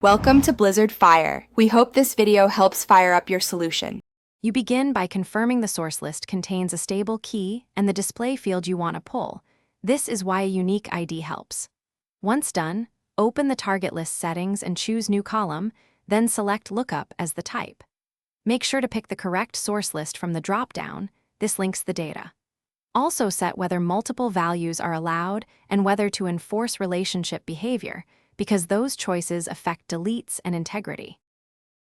Welcome to Blizzard Fire. We hope this video helps fire up your solution. You begin by confirming the source list contains a stable key and the display field you want to pull. This is why a unique ID helps. Once done, open the target list settings and choose New Column, then select Lookup as the type. Make sure to pick the correct source list from the drop-down. This links the data. Also set whether multiple values are allowed and whether to enforce relationship behavior, because those choices affect deletes and integrity.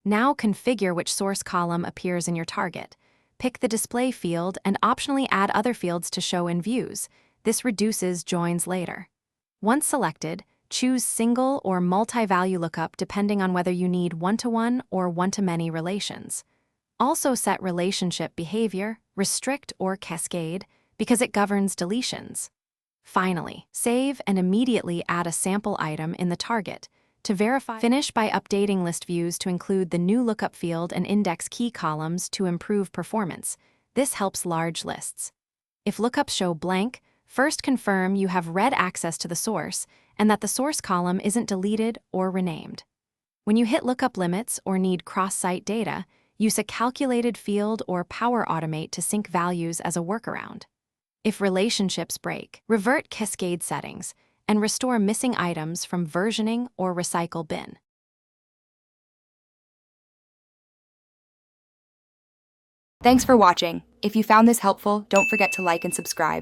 Now configure which source column appears in your target. Pick the display field and optionally add other fields to show in views. This reduces joins later. Once selected, choose single or multi-value lookup depending on whether you need one-to-one or one-to-many relations. Also set relationship behavior, restrict or cascade, because it governs deletions. Finally, save and immediately add a sample item in the target. To verify, finish by updating list views to include the new lookup field and index key columns to improve performance. This helps large lists. If lookups show blank, first confirm you have read access to the source and that the source column isn't deleted or renamed. When you hit lookup limits or need cross-site data, use a calculated field or Power Automate to sync values as a workaround. If relationships break, revert cascade settings and restore missing items from versioning or recycle bin. Thanks for watching. If you found this helpful, don't forget to like and subscribe.